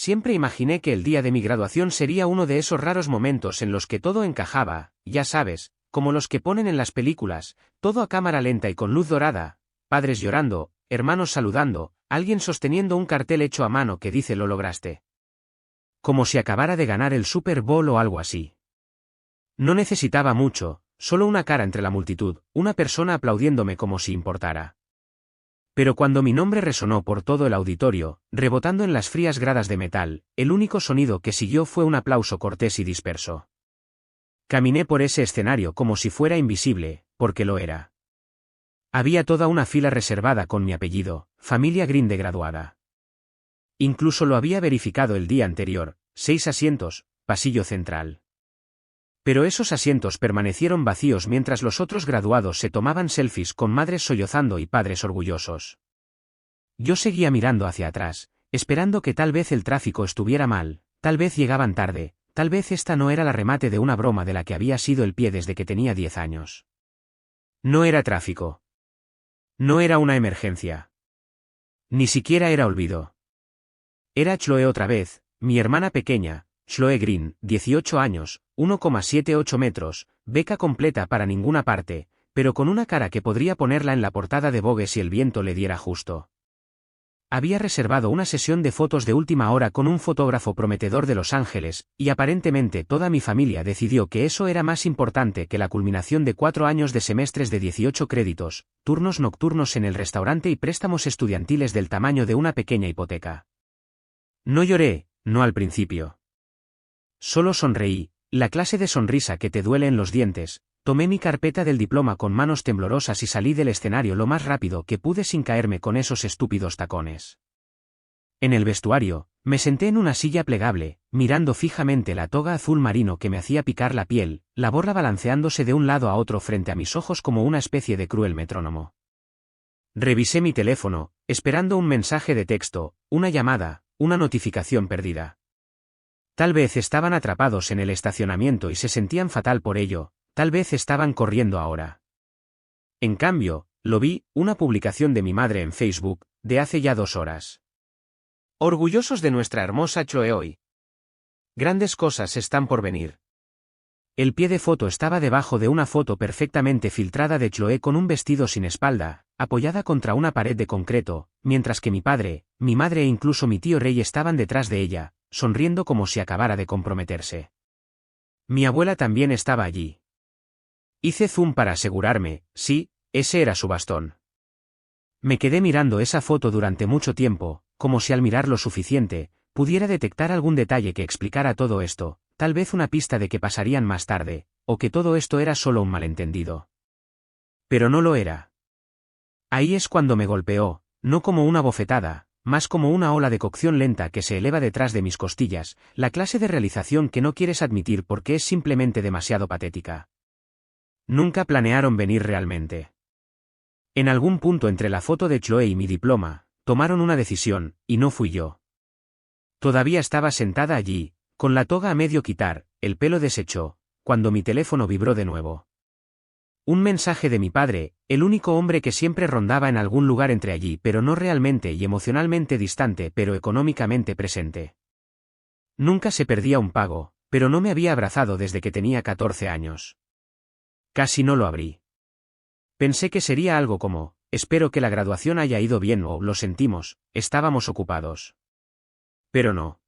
Siempre imaginé que el día de mi graduación sería uno de esos raros momentos en los que todo encajaba, ya sabes, como los que ponen en las películas, todo a cámara lenta y con luz dorada, padres llorando, hermanos saludando, alguien sosteniendo un cartel hecho a mano que dice lo lograste. Como si acabara de ganar el Super Bowl o algo así. No necesitaba mucho, solo una cara entre la multitud, una persona aplaudiéndome como si importara. Pero cuando mi nombre resonó por todo el auditorio, rebotando en las frías gradas de metal, el único sonido que siguió fue un aplauso cortés y disperso. Caminé por ese escenario como si fuera invisible, porque lo era. Había toda una fila reservada con mi apellido, familia Green de graduada. Incluso lo había verificado el día anterior, 6 asientos, pasillo central. Pero esos asientos permanecieron vacíos mientras los otros graduados se tomaban selfies con madres sollozando y padres orgullosos. Yo seguía mirando hacia atrás, esperando que tal vez el tráfico estuviera mal, tal vez llegaban tarde, tal vez esta no era la remate de una broma de la que había sido el pie desde que tenía 10 años. No era tráfico. No era una emergencia. Ni siquiera era olvido. Era Chloe otra vez, mi hermana pequeña, Chloe Green, 18 años, 1,78 metros, beca completa para ninguna parte, pero con una cara que podría ponerla en la portada de Vogue si el viento le diera justo. Había reservado una sesión de fotos de última hora con un fotógrafo prometedor de Los Ángeles, y aparentemente toda mi familia decidió que eso era más importante que la culminación de 4 años de semestres de 18 créditos, turnos nocturnos en el restaurante y préstamos estudiantiles del tamaño de una pequeña hipoteca. No lloré, no al principio. Solo sonreí, la clase de sonrisa que te duele en los dientes, tomé mi carpeta del diploma con manos temblorosas y salí del escenario lo más rápido que pude sin caerme con esos estúpidos tacones. En el vestuario, me senté en una silla plegable, mirando fijamente la toga azul marino que me hacía picar la piel, la borra balanceándose de un lado a otro frente a mis ojos como una especie de cruel metrónomo. Revisé mi teléfono, esperando un mensaje de texto, una llamada, una notificación perdida. Tal vez estaban atrapados en el estacionamiento y se sentían fatal por ello, tal vez estaban corriendo ahora. En cambio, lo vi, una publicación de mi madre en Facebook, de hace ya 2 horas. Orgullosos de nuestra hermosa Chloe hoy. Grandes cosas están por venir. El pie de foto estaba debajo de una foto perfectamente filtrada de Chloe con un vestido sin espalda, apoyada contra una pared de concreto, mientras que mi padre, mi madre e incluso mi tío Rey estaban detrás de ella, sonriendo como si acabara de comprometerse. Mi abuela también estaba allí. Hice zoom para asegurarme, sí, ese era su bastón. Me quedé mirando esa foto durante mucho tiempo, como si al mirar lo suficiente, pudiera detectar algún detalle que explicara todo esto, tal vez una pista de que pasarían más tarde, o que todo esto era solo un malentendido. Pero no lo era. Ahí es cuando me golpeó, no como una bofetada, más como una ola de cocción lenta que se eleva detrás de mis costillas, la clase de realización que no quieres admitir porque es simplemente demasiado patética. Nunca planearon venir realmente. En algún punto entre la foto de Chloe y mi diploma, tomaron una decisión, y no fui yo. Todavía estaba sentada allí, con la toga a medio quitar, el pelo deshecho, cuando mi teléfono vibró de nuevo. Un mensaje de mi padre, el único hombre que siempre rondaba en algún lugar entre allí pero no realmente y emocionalmente distante pero económicamente presente. Nunca se perdía un pago, pero no me había abrazado desde que tenía 14 años. Casi no lo abrí. Pensé que sería algo como, espero que la graduación haya ido bien o lo sentimos, estábamos ocupados. Pero no.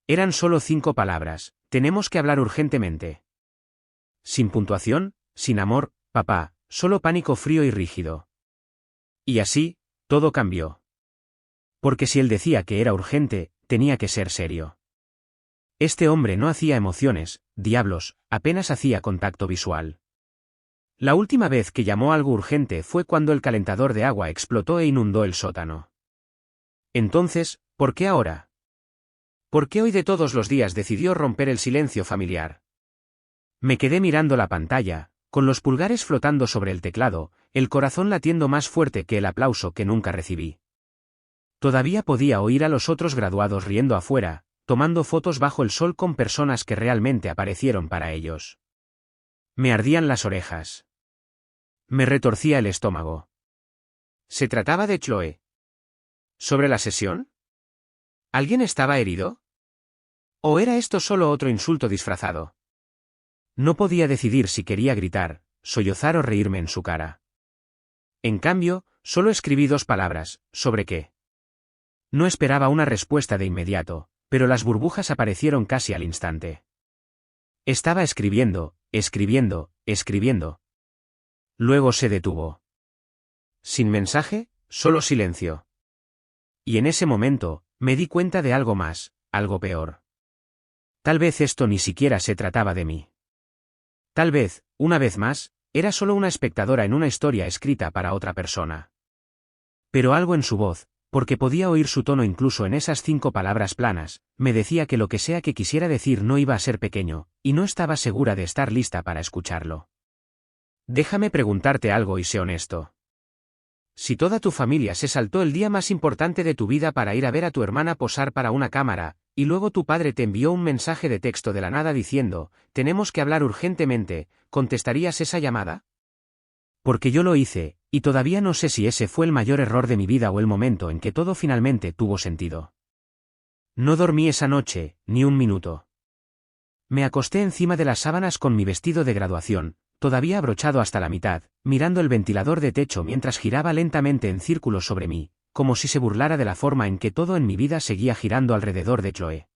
Eran solo 5 palabras, tenemos que hablar urgentemente. Sin puntuación, sin amor, papá, solo pánico frío y rígido. Y así, todo cambió. Porque si él decía que era urgente, tenía que ser serio. Este hombre no hacía emociones, diablos, apenas hacía contacto visual. La última vez que llamó algo urgente fue cuando el calentador de agua explotó e inundó el sótano. Entonces, ¿por qué ahora? ¿Por qué hoy de todos los días decidió romper el silencio familiar? Me quedé mirando la pantalla, con los pulgares flotando sobre el teclado, el corazón latiendo más fuerte que el aplauso que nunca recibí. Todavía podía oír a los otros graduados riendo afuera, tomando fotos bajo el sol con personas que realmente aparecieron para ellos. Me ardían las orejas. Me retorcía el estómago. ¿Se trataba de Chloe? ¿Sobre la sesión? ¿Alguien estaba herido? ¿O era esto solo otro insulto disfrazado? No podía decidir si quería gritar, sollozar o reírme en su cara. En cambio, solo escribí 2 palabras, ¿sobre qué? No esperaba una respuesta de inmediato, pero las burbujas aparecieron casi al instante. Estaba escribiendo, escribiendo, escribiendo. Luego se detuvo. Sin mensaje, solo silencio. Y en ese momento, me di cuenta de algo más, algo peor. Tal vez esto ni siquiera se trataba de mí. Tal vez, una vez más, era solo una espectadora en una historia escrita para otra persona. Pero algo en su voz, porque podía oír su tono incluso en esas 5 palabras planas, me decía que lo que sea que quisiera decir no iba a ser pequeño, y no estaba segura de estar lista para escucharlo. Déjame preguntarte algo y sé honesto. Si toda tu familia se saltó el día más importante de tu vida para ir a ver a tu hermana posar para una cámara, y luego tu padre te envió un mensaje de texto de la nada diciendo, tenemos que hablar urgentemente, ¿contestarías esa llamada? Porque yo lo hice, y todavía no sé si ese fue el mayor error de mi vida o el momento en que todo finalmente tuvo sentido. No dormí esa noche, ni un minuto. Me acosté encima de las sábanas con mi vestido de graduación, todavía abrochado hasta la mitad, mirando el ventilador de techo mientras giraba lentamente en círculos sobre mí, como si se burlara de la forma en que todo en mi vida seguía girando alrededor de Chloe.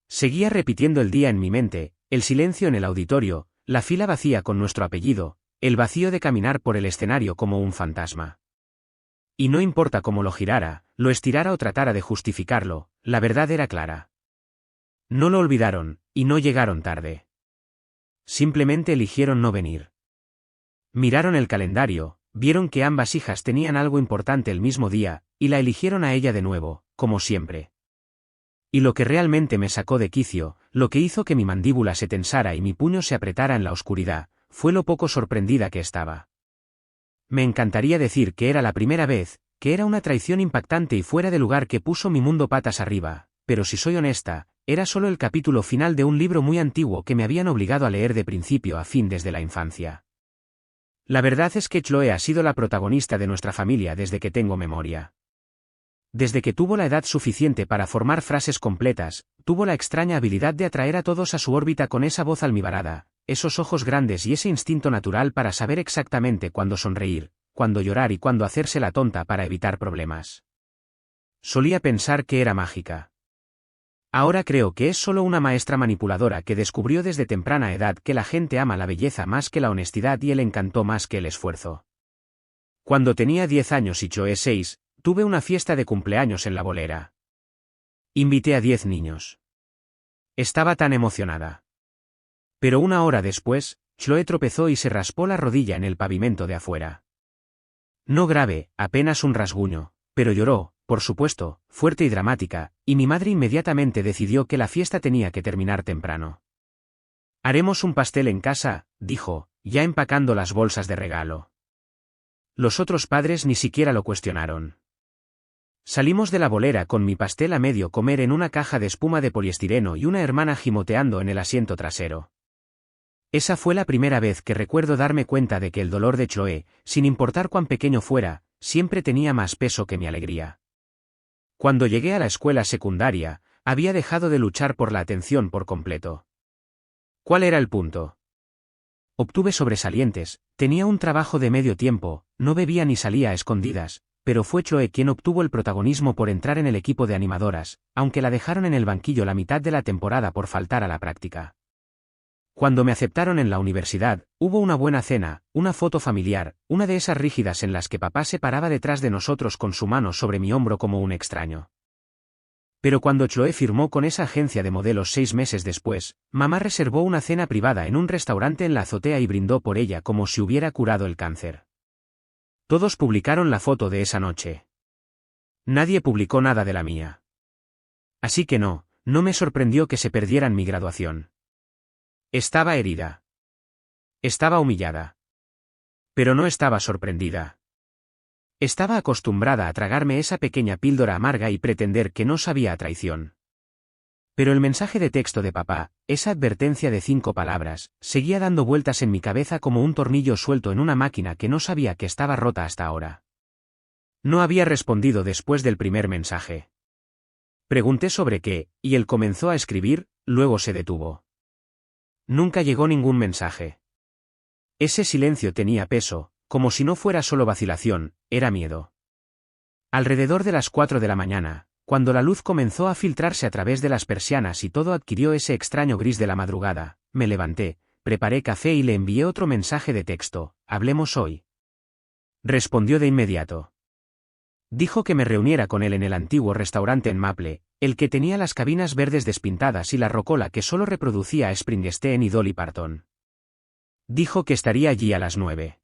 Seguía repitiendo el día en mi mente, el silencio en el auditorio, la fila vacía con nuestro apellido, el vacío de caminar por el escenario como un fantasma. Y no importa cómo lo girara, lo estirara o tratara de justificarlo, la verdad era clara. No lo olvidaron, y no llegaron tarde. Simplemente eligieron no venir. Miraron el calendario, vieron que ambas hijas tenían algo importante el mismo día, y la eligieron a ella de nuevo, como siempre. Y lo que realmente me sacó de quicio, lo que hizo que mi mandíbula se tensara y mi puño se apretara en la oscuridad, fue lo poco sorprendida que estaba. Me encantaría decir que era la primera vez, que era una traición impactante y fuera de lugar que puso mi mundo patas arriba, pero si soy honesta, era solo el capítulo final de un libro muy antiguo que me habían obligado a leer de principio a fin desde la infancia. La verdad es que Chloe ha sido la protagonista de nuestra familia desde que tengo memoria. Desde que tuvo la edad suficiente para formar frases completas, tuvo la extraña habilidad de atraer a todos a su órbita con esa voz almibarada, esos ojos grandes y ese instinto natural para saber exactamente cuándo sonreír, cuándo llorar y cuándo hacerse la tonta para evitar problemas. Solía pensar que era mágica. Ahora creo que es solo una maestra manipuladora que descubrió desde temprana edad que la gente ama la belleza más que la honestidad y el encanto más que el esfuerzo. Cuando tenía 10 años y Chloe 6, tuve una fiesta de cumpleaños en la bolera. Invité a 10 niños. Estaba tan emocionada. Pero una hora después, Chloe tropezó y se raspó la rodilla en el pavimento de afuera. No grave, apenas un rasguño, pero lloró, por supuesto, fuerte y dramática, y mi madre inmediatamente decidió que la fiesta tenía que terminar temprano. Haremos un pastel en casa, dijo, ya empacando las bolsas de regalo. Los otros padres ni siquiera lo cuestionaron. Salimos de la bolera con mi pastel a medio comer en una caja de espuma de poliestireno y una hermana gimoteando en el asiento trasero. Esa fue la primera vez que recuerdo darme cuenta de que el dolor de Chloe, sin importar cuán pequeño fuera, siempre tenía más peso que mi alegría. Cuando llegué a la escuela secundaria, había dejado de luchar por la atención por completo. ¿Cuál era el punto? Obtuve sobresalientes, tenía un trabajo de medio tiempo, no bebía ni salía a escondidas, pero fue Chloe quien obtuvo el protagonismo por entrar en el equipo de animadoras, aunque la dejaron en el banquillo la mitad de la temporada por faltar a la práctica. Cuando me aceptaron en la universidad, hubo una buena cena, una foto familiar, una de esas rígidas en las que papá se paraba detrás de nosotros con su mano sobre mi hombro como un extraño. Pero cuando Chloe firmó con esa agencia de modelos 6 meses después, mamá reservó una cena privada en un restaurante en la azotea y brindó por ella como si hubiera curado el cáncer. Todos publicaron la foto de esa noche. Nadie publicó nada de la mía. Así que no me sorprendió que se perdieran mi graduación. Estaba herida. Estaba humillada. Pero no estaba sorprendida. Estaba acostumbrada a tragarme esa pequeña píldora amarga y pretender que no sabía a traición. Pero el mensaje de texto de papá, esa advertencia de 5 palabras, seguía dando vueltas en mi cabeza como un tornillo suelto en una máquina que no sabía que estaba rota hasta ahora. No había respondido después del primer mensaje. Pregunté sobre qué, y él comenzó a escribir, luego se detuvo. Nunca llegó ningún mensaje. Ese silencio tenía peso, como si no fuera solo vacilación, era miedo. Alrededor de las 4 de la mañana, cuando la luz comenzó a filtrarse a través de las persianas y todo adquirió ese extraño gris de la madrugada, me levanté, preparé café y le envié otro mensaje de texto: «Hablemos hoy». Respondió de inmediato. Dijo que me reuniera con él en el antiguo restaurante en Maple, el que tenía las cabinas verdes despintadas y la rocola que solo reproducía a Springsteen y Dolly Parton. Dijo que estaría allí a las 9.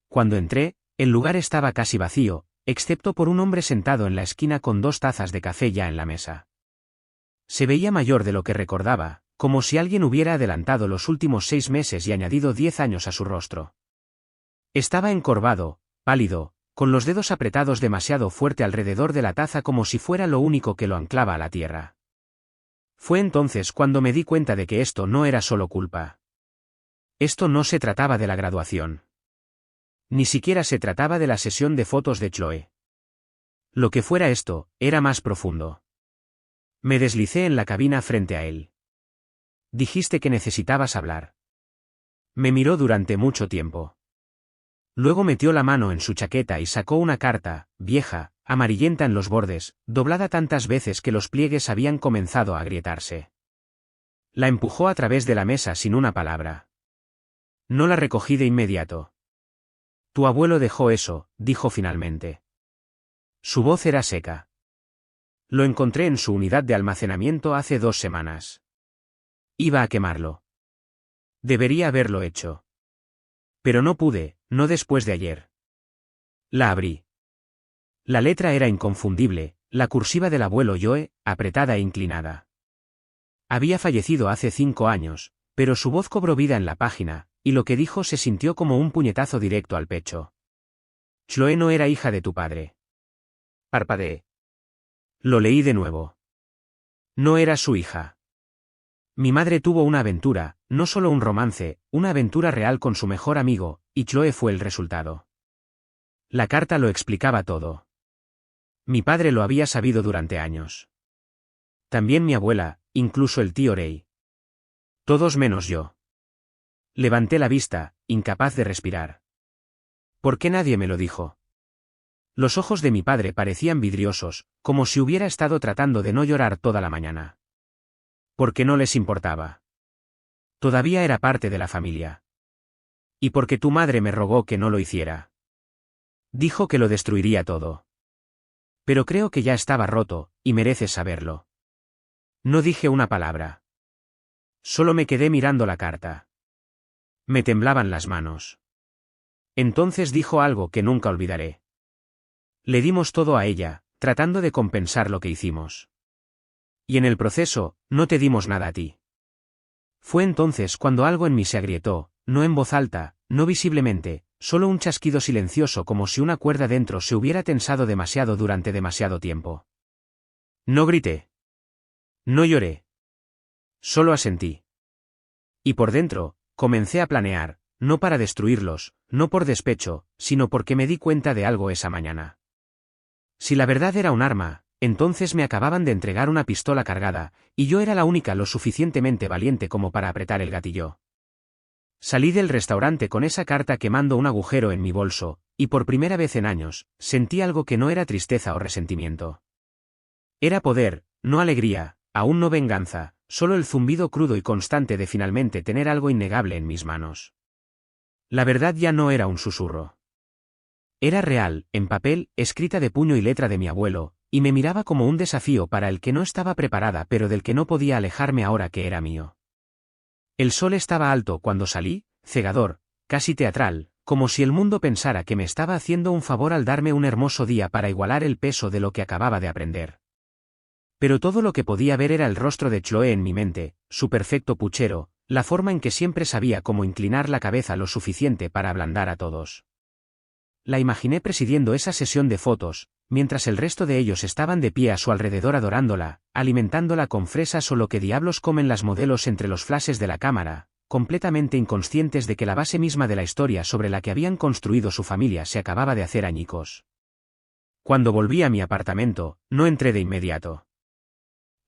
Cuando entré, el lugar estaba casi vacío, excepto por un hombre sentado en la esquina con 2 tazas de café ya en la mesa. Se veía mayor de lo que recordaba, como si alguien hubiera adelantado los últimos 6 meses y añadido 10 años a su rostro. Estaba encorvado, pálido, con los dedos apretados demasiado fuerte alrededor de la taza como si fuera lo único que lo anclaba a la tierra. Fue entonces cuando me di cuenta de que esto no era solo culpa. Esto no se trataba de la graduación. Ni siquiera se trataba de la sesión de fotos de Chloe. Lo que fuera esto, era más profundo. Me deslicé en la cabina frente a él. Dijiste que necesitabas hablar. Me miró durante mucho tiempo. Luego metió la mano en su chaqueta y sacó una carta, vieja, amarillenta en los bordes, doblada tantas veces que los pliegues habían comenzado a agrietarse. La empujó a través de la mesa sin una palabra. No la recogí de inmediato. Tu abuelo dejó eso, dijo finalmente. Su voz era seca. Lo encontré en su unidad de almacenamiento hace 2 semanas. Iba a quemarlo. Debería haberlo hecho. Pero no pude, no después de ayer. La abrí. La letra era inconfundible, la cursiva del abuelo Joe, apretada e inclinada. Había fallecido hace 5 años, pero su voz cobró vida en la página, y lo que dijo se sintió como un puñetazo directo al pecho. Chloe no era hija de tu padre. Parpadeé. Lo leí de nuevo. No era su hija. Mi madre tuvo una aventura, no solo un romance, una aventura real con su mejor amigo, y Chloe fue el resultado. La carta lo explicaba todo. Mi padre lo había sabido durante años. También mi abuela, incluso el tío Ray. Todos menos yo. Levanté la vista, incapaz de respirar. ¿Por qué nadie me lo dijo? Los ojos de mi padre parecían vidriosos, como si hubiera estado tratando de no llorar toda la mañana. Porque no les importaba. Todavía era parte de la familia. Y porque tu madre me rogó que no lo hiciera. Dijo que lo destruiría todo. Pero creo que ya estaba roto, y mereces saberlo. No dije una palabra. Solo me quedé mirando la carta. Me temblaban las manos. Entonces dijo algo que nunca olvidaré. Le dimos todo a ella, tratando de compensar lo que hicimos. Y en el proceso, no te dimos nada a ti. Fue entonces cuando algo en mí se agrietó, no en voz alta, no visiblemente, solo un chasquido silencioso como si una cuerda dentro se hubiera tensado demasiado durante demasiado tiempo. No grité. No lloré. Solo asentí. Y por dentro, comencé a planear, no para destruirlos, no por despecho, sino porque me di cuenta de algo esa mañana. Si la verdad era un arma, entonces me acababan de entregar una pistola cargada, y yo era la única lo suficientemente valiente como para apretar el gatillo. Salí del restaurante con esa carta quemando un agujero en mi bolso, y por primera vez en años, sentí algo que no era tristeza o resentimiento. Era poder, no alegría, aún no venganza, solo el zumbido crudo y constante de finalmente tener algo innegable en mis manos. La verdad ya no era un susurro. Era real, en papel, escrita de puño y letra de mi abuelo, y me miraba como un desafío para el que no estaba preparada pero del que no podía alejarme ahora que era mío. El sol estaba alto cuando salí, cegador, casi teatral, como si el mundo pensara que me estaba haciendo un favor al darme un hermoso día para igualar el peso de lo que acababa de aprender. Pero todo lo que podía ver era el rostro de Chloe en mi mente, su perfecto puchero, la forma en que siempre sabía cómo inclinar la cabeza lo suficiente para ablandar a todos. La imaginé presidiendo esa sesión de fotos, mientras el resto de ellos estaban de pie a su alrededor adorándola, alimentándola con fresas o lo que diablos comen las modelos entre los flashes de la cámara, completamente inconscientes de que la base misma de la historia sobre la que habían construido su familia se acababa de hacer añicos. Cuando volví a mi apartamento, no entré de inmediato.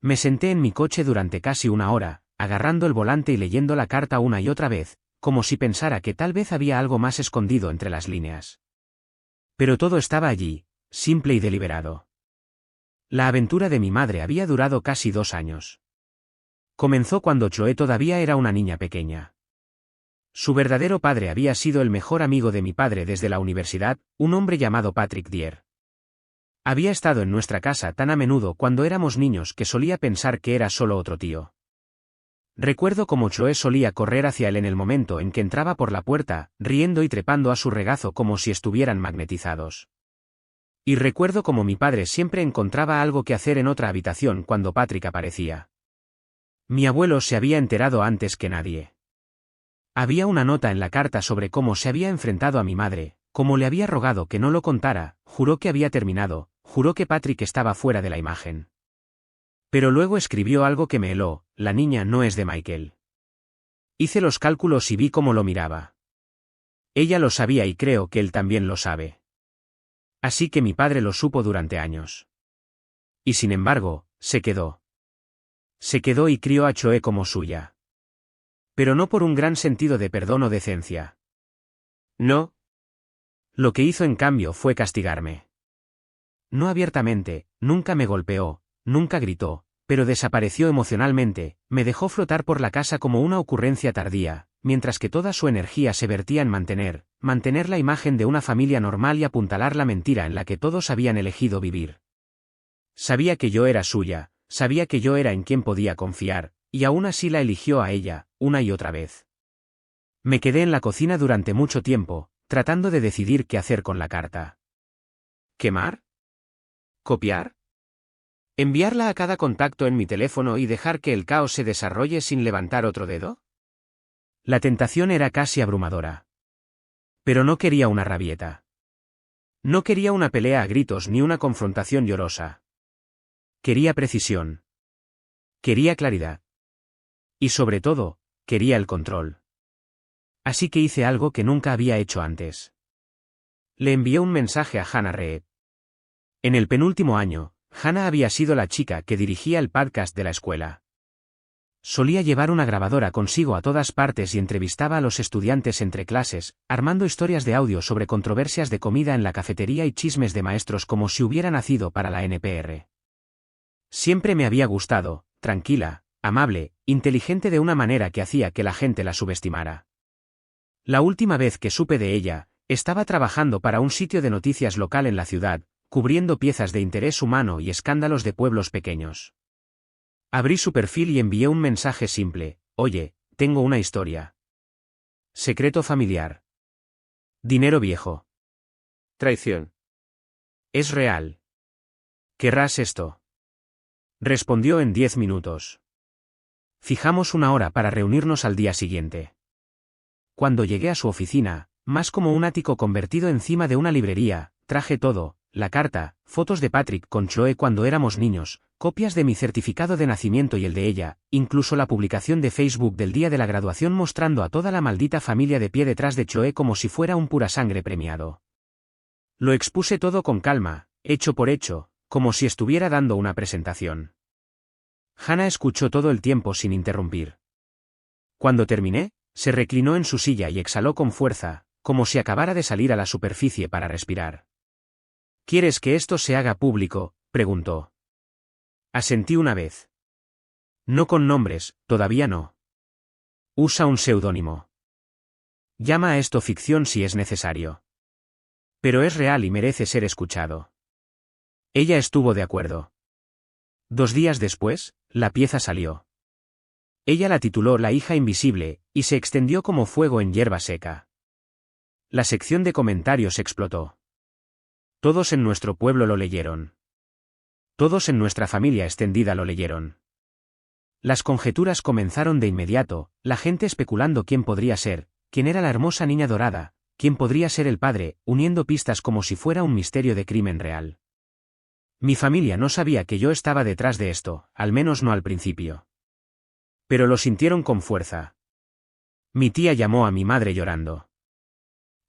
Me senté en mi coche durante casi una hora, agarrando el volante y leyendo la carta una y otra vez, como si pensara que tal vez había algo más escondido entre las líneas. Pero todo estaba allí, simple y deliberado. La aventura de mi madre había durado casi 2 años. Comenzó cuando Chloe todavía era una niña pequeña. Su verdadero padre había sido el mejor amigo de mi padre desde la universidad, un hombre llamado Patrick Dier. Había estado en nuestra casa tan a menudo cuando éramos niños que solía pensar que era solo otro tío. Recuerdo cómo Chloe solía correr hacia él en el momento en que entraba por la puerta, riendo y trepando a su regazo como si estuvieran magnetizados. Y recuerdo cómo mi padre siempre encontraba algo que hacer en otra habitación cuando Patrick aparecía. Mi abuelo se había enterado antes que nadie. Había una nota en la carta sobre cómo se había enfrentado a mi madre, cómo le había rogado que no lo contara, juró que había terminado, juró que Patrick estaba fuera de la imagen. Pero luego escribió algo que me heló: la niña no es de Michael. Hice los cálculos y vi cómo lo miraba. Ella lo sabía y creo que él también lo sabe. Así que mi padre lo supo durante años. Y sin embargo, se quedó. Se quedó y crió a Chloe como suya. Pero no por un gran sentido de perdón o decencia. No. Lo que hizo en cambio fue castigarme. No abiertamente, nunca me golpeó, nunca gritó, pero desapareció emocionalmente, me dejó flotar por la casa como una ocurrencia tardía, mientras que toda su energía se vertía en mantener la imagen de una familia normal y apuntalar la mentira en la que todos habían elegido vivir. Sabía que yo era suya, sabía que yo era en quien podía confiar, y aún así la eligió a ella, una y otra vez. Me quedé en la cocina durante mucho tiempo, tratando de decidir qué hacer con la carta. ¿Quemar? ¿Copiar? ¿Enviarla a cada contacto en mi teléfono y dejar que el caos se desarrolle sin levantar otro dedo? La tentación era casi abrumadora. Pero no quería una rabieta. No quería una pelea a gritos ni una confrontación llorosa. Quería precisión. Quería claridad. Y sobre todo, quería el control. Así que hice algo que nunca había hecho antes. Le envié un mensaje a Hannah Reed. En el penúltimo año, Hannah había sido la chica que dirigía el podcast de la escuela. Solía llevar una grabadora consigo a todas partes y entrevistaba a los estudiantes entre clases, armando historias de audio sobre controversias de comida en la cafetería y chismes de maestros como si hubiera nacido para la NPR. Siempre me había gustado, tranquila, amable, inteligente de una manera que hacía que la gente la subestimara. La última vez que supe de ella, estaba trabajando para un sitio de noticias local en la ciudad, cubriendo piezas de interés humano y escándalos de pueblos pequeños. Abrí su perfil y envié un mensaje simple: oye, tengo una historia. Secreto familiar. Dinero viejo. Traición. Es real. ¿Querrás esto? Respondió en 10 minutos. Fijamos una hora para reunirnos al día siguiente. Cuando llegué a su oficina, más como un ático convertido encima de una librería, traje todo: la carta, fotos de Patrick con Chloe cuando éramos niños, copias de mi certificado de nacimiento y el de ella, incluso la publicación de Facebook del día de la graduación mostrando a toda la maldita familia de pie detrás de Chloe como si fuera un pura sangre premiado. Lo expuse todo con calma, hecho por hecho, como si estuviera dando una presentación. Hannah escuchó todo el tiempo sin interrumpir. Cuando terminé, se reclinó en su silla y exhaló con fuerza, como si acabara de salir a la superficie para respirar. ¿Quieres que esto se haga público?, preguntó. Asentí una vez. No con nombres, todavía no. Usa un seudónimo. Llama a esto ficción si es necesario. Pero es real y merece ser escuchado. Ella estuvo de acuerdo. 2 días después, la pieza salió. Ella la tituló La hija invisible, y se extendió como fuego en hierba seca. La sección de comentarios explotó. Todos en nuestro pueblo lo leyeron. Todos en nuestra familia extendida lo leyeron. Las conjeturas comenzaron de inmediato, la gente especulando quién podría ser, quién era la hermosa niña dorada, quién podría ser el padre, uniendo pistas como si fuera un misterio de crimen real. Mi familia no sabía que yo estaba detrás de esto, al menos no al principio. Pero lo sintieron con fuerza. Mi tía llamó a mi madre llorando.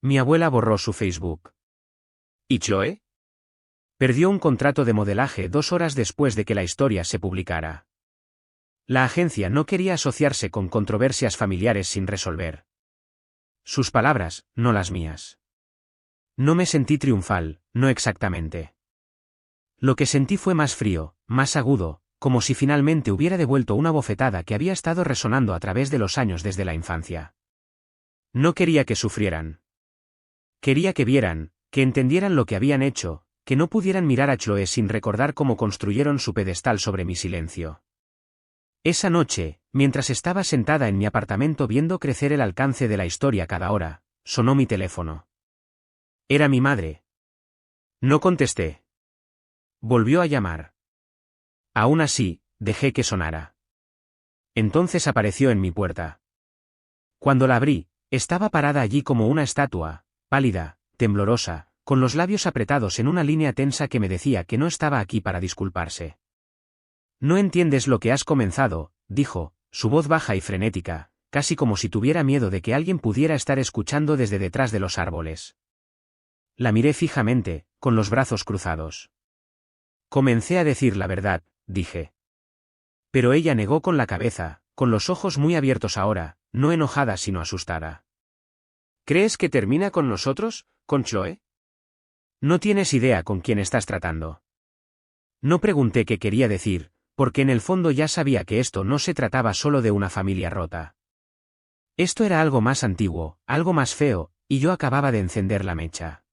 Mi abuela borró su Facebook. ¿Y Chloe? Perdió un contrato de modelaje 2 horas después de que la historia se publicara. La agencia no quería asociarse con controversias familiares sin resolver. Sus palabras, no las mías. No me sentí triunfal, no exactamente. Lo que sentí fue más frío, más agudo, como si finalmente hubiera devuelto una bofetada que había estado resonando a través de los años desde la infancia. No quería que sufrieran. Quería que vieran, que entendieran lo que habían hecho, que no pudieran mirar a Chloe sin recordar cómo construyeron su pedestal sobre mi silencio. Esa noche, mientras estaba sentada en mi apartamento viendo crecer el alcance de la historia cada hora, sonó mi teléfono. Era mi madre. No contesté. Volvió a llamar. Aún así, dejé que sonara. Entonces apareció en mi puerta. Cuando la abrí, estaba parada allí como una estatua, pálida, temblorosa, con los labios apretados en una línea tensa que me decía que no estaba aquí para disculparse. No entiendes lo que has comenzado, dijo, su voz baja y frenética, casi como si tuviera miedo de que alguien pudiera estar escuchando desde detrás de los árboles. La miré fijamente, con los brazos cruzados. Comencé a decir la verdad, dije. Pero ella negó con la cabeza, con los ojos muy abiertos ahora, no enojada sino asustada. ¿Crees que termina con nosotros, con Chloe? No tienes idea con quién estás tratando. No pregunté qué quería decir, porque en el fondo ya sabía que esto no se trataba solo de una familia rota. Esto era algo más antiguo, algo más feo, y yo acababa de encender la mecha.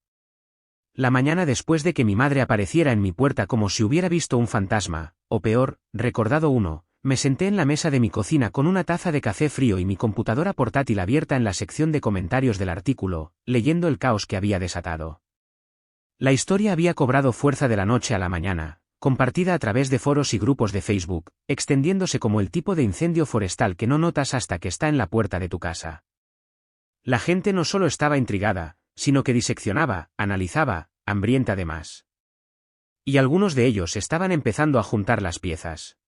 La mañana después de que mi madre apareciera en mi puerta como si hubiera visto un fantasma, o peor, recordado uno, me senté en la mesa de mi cocina con una taza de café frío y mi computadora portátil abierta en la sección de comentarios del artículo, leyendo el caos que había desatado. La historia había cobrado fuerza de la noche a la mañana, compartida a través de foros y grupos de Facebook, extendiéndose como el tipo de incendio forestal que no notas hasta que está en la puerta de tu casa. La gente no solo estaba intrigada, sino que diseccionaba, analizaba, hambrienta de más. Y algunos de ellos estaban empezando a juntar las piezas.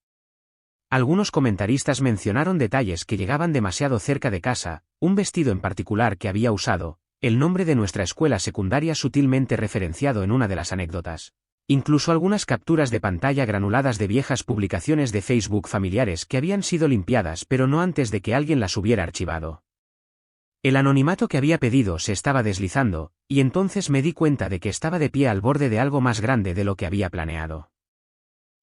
Algunos comentaristas mencionaron detalles que llegaban demasiado cerca de casa, un vestido en particular que había usado, el nombre de nuestra escuela secundaria sutilmente referenciado en una de las anécdotas. Incluso algunas capturas de pantalla granuladas de viejas publicaciones de Facebook familiares que habían sido limpiadas pero no antes de que alguien las hubiera archivado. El anonimato que había pedido se estaba deslizando, y entonces me di cuenta de que estaba de pie al borde de algo más grande de lo que había planeado.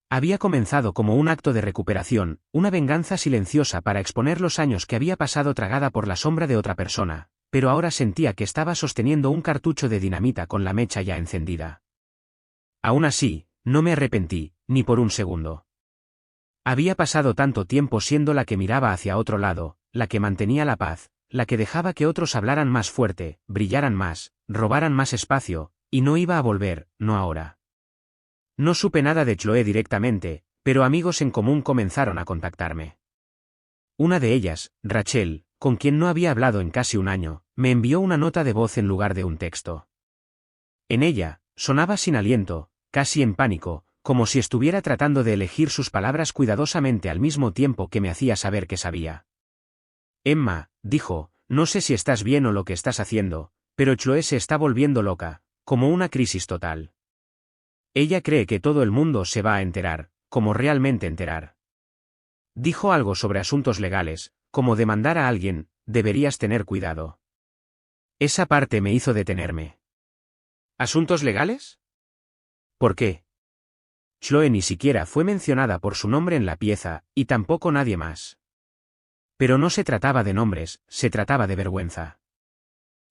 Había comenzado como un acto de recuperación, una venganza silenciosa para exponer los años que había pasado tragada por la sombra de otra persona, pero ahora sentía que estaba sosteniendo un cartucho de dinamita con la mecha ya encendida. Aún así, no me arrepentí, ni por un segundo. Había pasado tanto tiempo siendo la que miraba hacia otro lado, la que mantenía la paz, la que dejaba que otros hablaran más fuerte, brillaran más, robaran más espacio, y no iba a volver, no ahora. No supe nada de Chloe directamente, pero amigos en común comenzaron a contactarme. Una de ellas, Rachel, con quien no había hablado en casi un año, me envió una nota de voz en lugar de un texto. En ella, sonaba sin aliento, casi en pánico, como si estuviera tratando de elegir sus palabras cuidadosamente al mismo tiempo que me hacía saber que sabía. Emma, dijo, no sé si estás bien o lo que estás haciendo, pero Chloe se está volviendo loca, como una crisis total. Ella cree que todo el mundo se va a enterar, como realmente enterar. Dijo algo sobre asuntos legales, como demandar a alguien, deberías tener cuidado. Esa parte me hizo detenerme. ¿Asuntos legales? ¿Por qué? Chloe ni siquiera fue mencionada por su nombre en la pieza, y tampoco nadie más. Pero no se trataba de nombres, se trataba de vergüenza.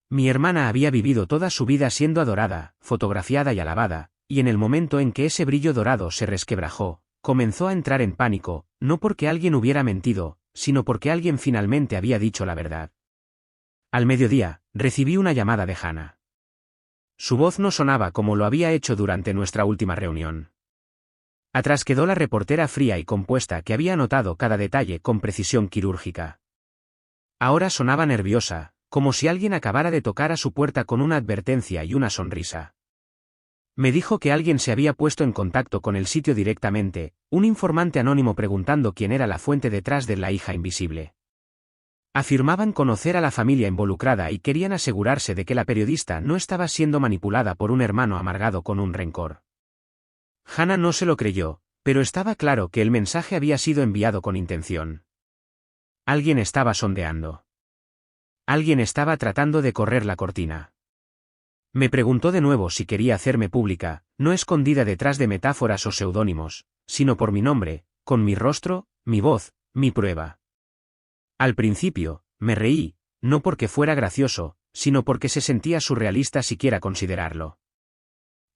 Mi hermana había vivido toda su vida siendo adorada, fotografiada y alabada, y en el momento en que ese brillo dorado se resquebrajó, comenzó a entrar en pánico, no porque alguien hubiera mentido, sino porque alguien finalmente había dicho la verdad. Al mediodía, recibí una llamada de Hannah. Su voz no sonaba como lo había hecho durante nuestra última reunión. Atrás quedó la reportera fría y compuesta que había notado cada detalle con precisión quirúrgica. Ahora sonaba nerviosa, como si alguien acabara de tocar a su puerta con una advertencia y una sonrisa. Me dijo que alguien se había puesto en contacto con el sitio directamente, un informante anónimo preguntando quién era la fuente detrás de La hija invisible. Afirmaban conocer a la familia involucrada y querían asegurarse de que la periodista no estaba siendo manipulada por un hermano amargado con un rencor. Hannah no se lo creyó, pero estaba claro que el mensaje había sido enviado con intención. Alguien estaba sondeando. Alguien estaba tratando de correr la cortina. Me preguntó de nuevo si quería hacerme pública, no escondida detrás de metáforas o seudónimos, sino por mi nombre, con mi rostro, mi voz, mi prueba. Al principio, me reí, no porque fuera gracioso, sino porque se sentía surrealista siquiera considerarlo.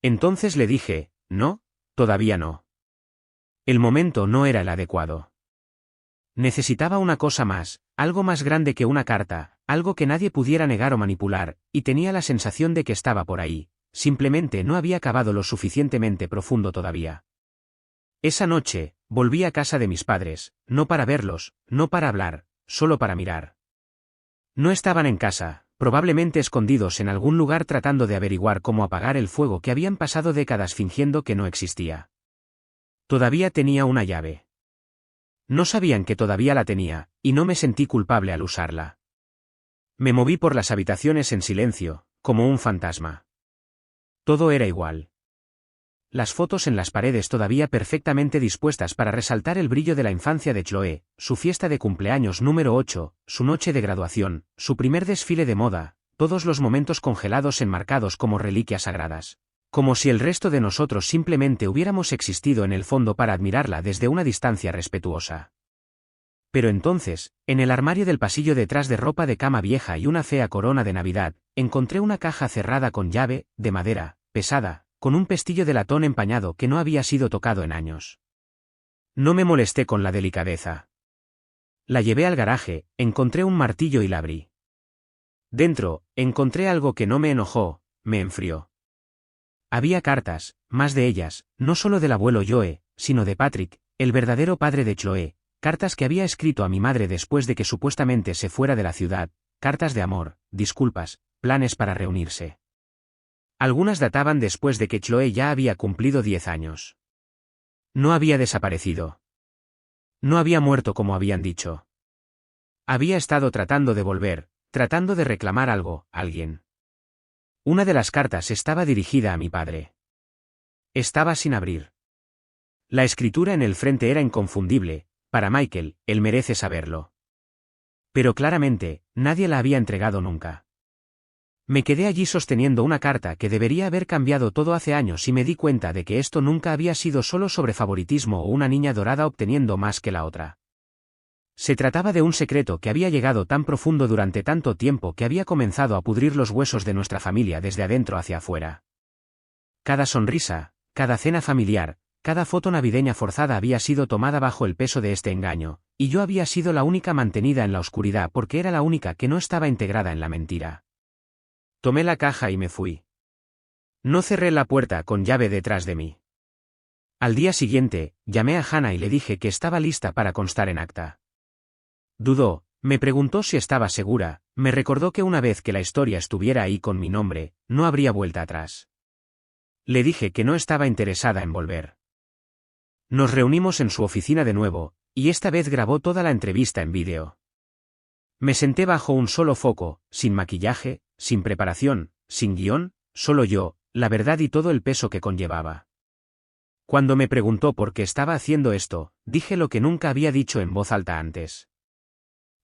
Entonces le dije, no, todavía no. El momento no era el adecuado. Necesitaba una cosa más, algo más grande que una carta, algo que nadie pudiera negar o manipular, y tenía la sensación de que estaba por ahí, simplemente no había cavado lo suficientemente profundo todavía. Esa noche, volví a casa de mis padres, no para verlos, no para hablar, solo para mirar. No estaban en casa, probablemente escondidos en algún lugar tratando de averiguar cómo apagar el fuego que habían pasado décadas fingiendo que no existía. Todavía tenía una llave. No sabían que todavía la tenía, y no me sentí culpable al usarla. Me moví por las habitaciones en silencio, como un fantasma. Todo era igual. Las fotos en las paredes todavía perfectamente dispuestas para resaltar el brillo de la infancia de Chloe, su fiesta de cumpleaños número 8, su noche de graduación, su primer desfile de moda, todos los momentos congelados enmarcados como reliquias sagradas. Como si el resto de nosotros simplemente hubiéramos existido en el fondo para admirarla desde una distancia respetuosa. Pero entonces, en el armario del pasillo detrás de ropa de cama vieja y una fea corona de Navidad, encontré una caja cerrada con llave, de madera, pesada, con un pestillo de latón empañado que no había sido tocado en años. No me molesté con la delicadeza. La llevé al garaje, encontré un martillo y la abrí. Dentro, encontré algo que no me enojó, me enfrió. Había cartas, más de ellas, no solo del abuelo Joe, sino de Patrick, el verdadero padre de Chloe, cartas que había escrito a mi madre después de que supuestamente se fuera de la ciudad, cartas de amor, disculpas, planes para reunirse. Algunas databan después de que Chloe ya había cumplido 10 años. No había desaparecido. No había muerto como habían dicho. Había estado tratando de volver, tratando de reclamar algo, alguien. Una de las cartas estaba dirigida a mi padre. Estaba sin abrir. La escritura en el frente era inconfundible, para Michael, él merece saberlo. Pero claramente, nadie la había entregado nunca. Me quedé allí sosteniendo una carta que debería haber cambiado todo hace años y me di cuenta de que esto nunca había sido solo sobre favoritismo o una niña dorada obteniendo más que la otra. Se trataba de un secreto que había llegado tan profundo durante tanto tiempo que había comenzado a pudrir los huesos de nuestra familia desde adentro hacia afuera. Cada sonrisa, cada cena familiar, cada foto navideña forzada había sido tomada bajo el peso de este engaño, y yo había sido la única mantenida en la oscuridad porque era la única que no estaba integrada en la mentira. Tomé la caja y me fui. No cerré la puerta con llave detrás de mí. Al día siguiente, llamé a Hannah y le dije que estaba lista para constar en acta. Dudó, me preguntó si estaba segura, me recordó que una vez que la historia estuviera ahí con mi nombre, no habría vuelta atrás. Le dije que no estaba interesada en volver. Nos reunimos en su oficina de nuevo, y esta vez grabó toda la entrevista en vídeo. Me senté bajo un solo foco, sin maquillaje, sin preparación, sin guión, solo yo, la verdad y todo el peso que conllevaba. Cuando me preguntó por qué estaba haciendo esto, dije lo que nunca había dicho en voz alta antes.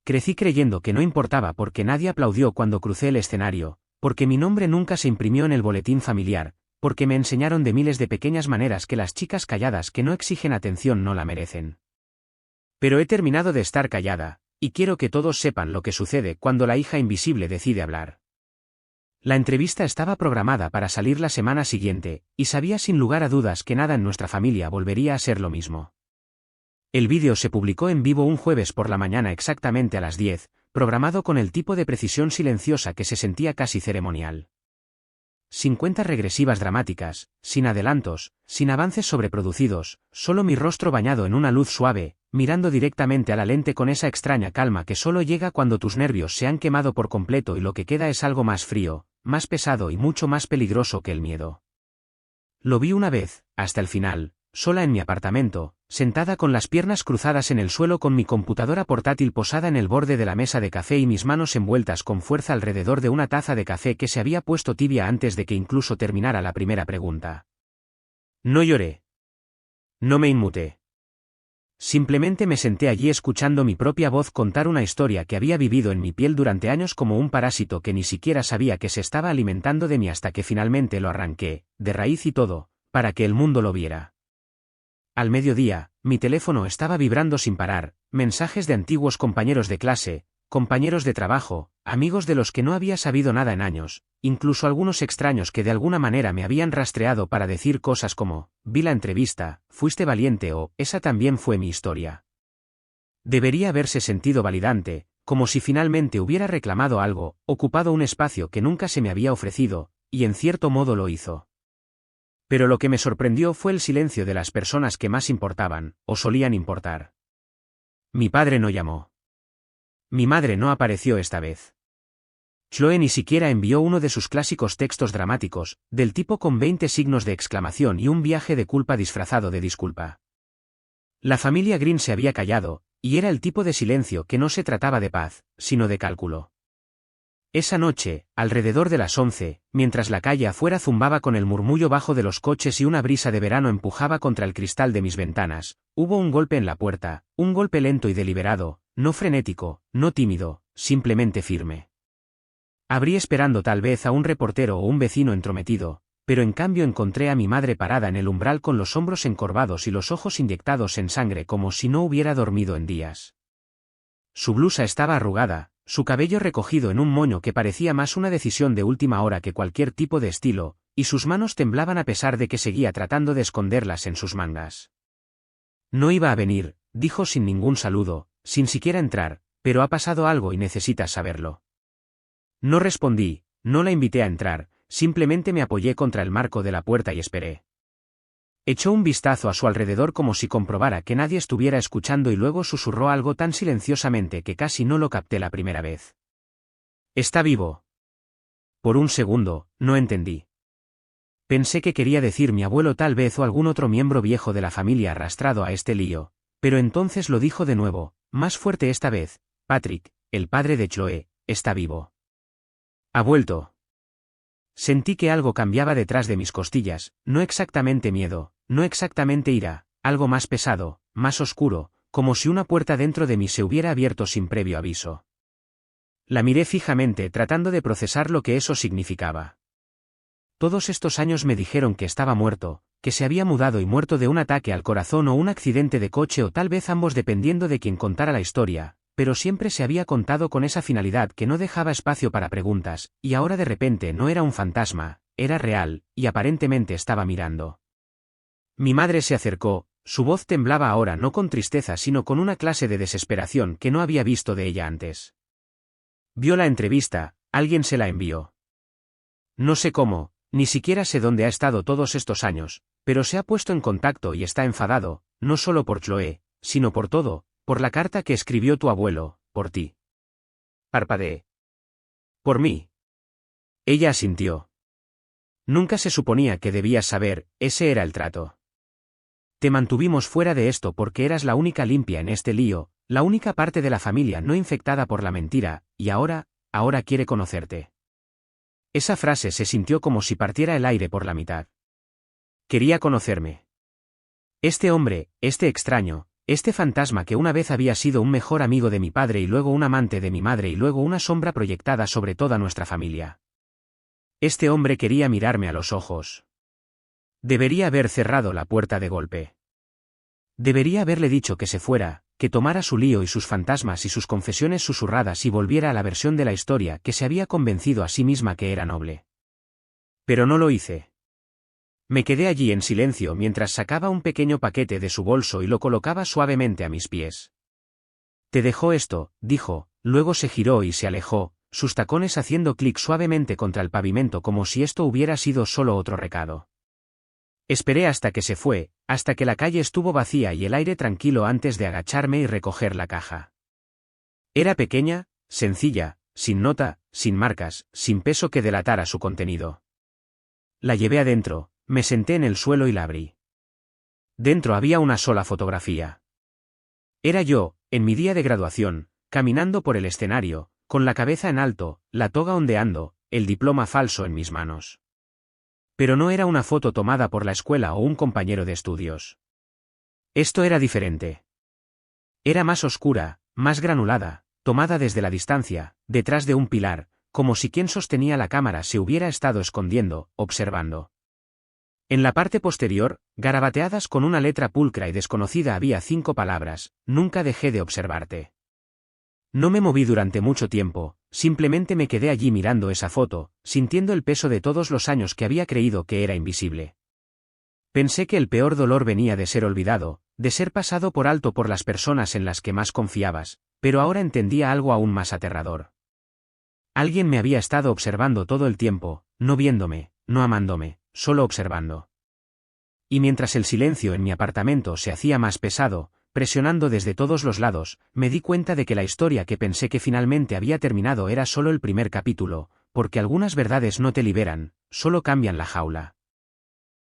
Crecí creyendo que no importaba porque nadie aplaudió cuando crucé el escenario, porque mi nombre nunca se imprimió en el boletín familiar, porque me enseñaron de miles de pequeñas maneras que las chicas calladas que no exigen atención no la merecen. Pero he terminado de estar callada, y quiero que todos sepan lo que sucede cuando la hija invisible decide hablar. La entrevista estaba programada para salir la semana siguiente, y sabía sin lugar a dudas que nada en nuestra familia volvería a ser lo mismo. El vídeo se publicó en vivo un jueves por la mañana exactamente a las 10, programado con el tipo de precisión silenciosa que se sentía casi ceremonial. Sin cuentas regresivas dramáticas, sin adelantos, sin avances sobreproducidos, solo mi rostro bañado en una luz suave, mirando directamente a la lente con esa extraña calma que solo llega cuando tus nervios se han quemado por completo y lo que queda es algo más frío, más pesado y mucho más peligroso que el miedo. Lo vi una vez, hasta el final, sola en mi apartamento, sentada con las piernas cruzadas en el suelo con mi computadora portátil posada en el borde de la mesa de café y mis manos envueltas con fuerza alrededor de una taza de café que se había puesto tibia antes de que incluso terminara la primera pregunta. No lloré. No me inmuté. Simplemente me senté allí escuchando mi propia voz contar una historia que había vivido en mi piel durante años como un parásito que ni siquiera sabía que se estaba alimentando de mí hasta que finalmente lo arranqué, de raíz y todo, para que el mundo lo viera. Al mediodía, mi teléfono estaba vibrando sin parar, mensajes de antiguos compañeros de clase, compañeros de trabajo, amigos de los que no había sabido nada en años, incluso algunos extraños que de alguna manera me habían rastreado para decir cosas como, vi la entrevista, fuiste valiente o, esa también fue mi historia. Debería haberse sentido validante, como si finalmente hubiera reclamado algo, ocupado un espacio que nunca se me había ofrecido, y en cierto modo lo hizo. Pero lo que me sorprendió fue el silencio de las personas que más importaban, o solían importar. Mi padre no llamó. Mi madre no apareció esta vez. Chloe ni siquiera envió uno de sus clásicos textos dramáticos, del tipo con 20 signos de exclamación y un viaje de culpa disfrazado de disculpa. La familia Green se había callado, y era el tipo de silencio que no se trataba de paz, sino de cálculo. Esa noche, alrededor de las 11, mientras la calle afuera zumbaba con el murmullo bajo de los coches y una brisa de verano empujaba contra el cristal de mis ventanas, hubo un golpe en la puerta, un golpe lento y deliberado, no frenético, no tímido, simplemente firme. Abrí esperando tal vez a un reportero o un vecino entrometido, pero en cambio encontré a mi madre parada en el umbral con los hombros encorvados y los ojos inyectados en sangre como si no hubiera dormido en días. Su blusa estaba arrugada, su cabello recogido en un moño que parecía más una decisión de última hora que cualquier tipo de estilo, y sus manos temblaban a pesar de que seguía tratando de esconderlas en sus mangas. No iba a venir, dijo sin ningún saludo, sin siquiera entrar, pero ha pasado algo y necesitas saberlo. No respondí, no la invité a entrar, simplemente me apoyé contra el marco de la puerta y esperé. Echó un vistazo a su alrededor como si comprobara que nadie estuviera escuchando y luego susurró algo tan silenciosamente que casi no lo capté la primera vez. «Está vivo». Por un segundo, no entendí. Pensé que quería decir mi abuelo tal vez o algún otro miembro viejo de la familia arrastrado a este lío, pero entonces lo dijo de nuevo, más fuerte esta vez, Patrick, el padre de Chloe, está vivo. Ha vuelto. Sentí que algo cambiaba detrás de mis costillas, no exactamente miedo, no exactamente ira, algo más pesado, más oscuro, como si una puerta dentro de mí se hubiera abierto sin previo aviso. La miré fijamente tratando de procesar lo que eso significaba. Todos estos años me dijeron que estaba muerto, que se había mudado y muerto de un ataque al corazón o un accidente de coche o tal vez ambos dependiendo de quien contara la historia, pero siempre se había contado con esa finalidad que no dejaba espacio para preguntas, y ahora de repente no era un fantasma, era real, y aparentemente estaba mirando. Mi madre se acercó, su voz temblaba ahora no con tristeza sino con una clase de desesperación que no había visto de ella antes. Vio la entrevista, alguien se la envió. No sé cómo, ni siquiera sé dónde ha estado todos estos años, pero se ha puesto en contacto y está enfadado, no solo por Chloe, sino por todo, por la carta que escribió tu abuelo, por ti. Parpadeé. Por mí. Ella asintió. Nunca se suponía que debías saber, ese era el trato. Te mantuvimos fuera de esto porque eras la única limpia en este lío, la única parte de la familia no infectada por la mentira, y ahora quiere conocerte. Esa frase se sintió como si partiera el aire por la mitad. Quería conocerme. Este hombre, este extraño, este fantasma que una vez había sido un mejor amigo de mi padre y luego un amante de mi madre y luego una sombra proyectada sobre toda nuestra familia. Este hombre quería mirarme a los ojos. Debería haber cerrado la puerta de golpe. Debería haberle dicho que se fuera, que tomara su lío y sus fantasmas y sus confesiones susurradas y volviera a la versión de la historia que se había convencido a sí misma que era noble. Pero no lo hice. Me quedé allí en silencio mientras sacaba un pequeño paquete de su bolso y lo colocaba suavemente a mis pies. Te dejó esto, dijo, luego se giró y se alejó, sus tacones haciendo clic suavemente contra el pavimento como si esto hubiera sido solo otro recado. Esperé hasta que se fue, hasta que la calle estuvo vacía y el aire tranquilo antes de agacharme y recoger la caja. Era pequeña, sencilla, sin nota, sin marcas, sin peso que delatara su contenido. La llevé adentro, me senté en el suelo y la abrí. Dentro había una sola fotografía. Era yo, en mi día de graduación, caminando por el escenario, con la cabeza en alto, la toga ondeando, el diploma falso en mis manos. Pero no era una foto tomada por la escuela o un compañero de estudios. Esto era diferente. Era más oscura, más granulada, tomada desde la distancia, detrás de un pilar, como si quien sostenía la cámara se hubiera estado escondiendo, observando. En la parte posterior, garabateadas con una letra pulcra y desconocida había 5 palabras: nunca dejé de observarte. No me moví durante mucho tiempo, simplemente me quedé allí mirando esa foto, sintiendo el peso de todos los años que había creído que era invisible. Pensé que el peor dolor venía de ser olvidado, de ser pasado por alto por las personas en las que más confiabas, pero ahora entendía algo aún más aterrador. Alguien me había estado observando todo el tiempo, no viéndome, no amándome, solo observando. Y mientras el silencio en mi apartamento se hacía más pesado, presionando desde todos los lados, me di cuenta de que la historia que pensé que finalmente había terminado era solo el primer capítulo, porque algunas verdades no te liberan, solo cambian la jaula.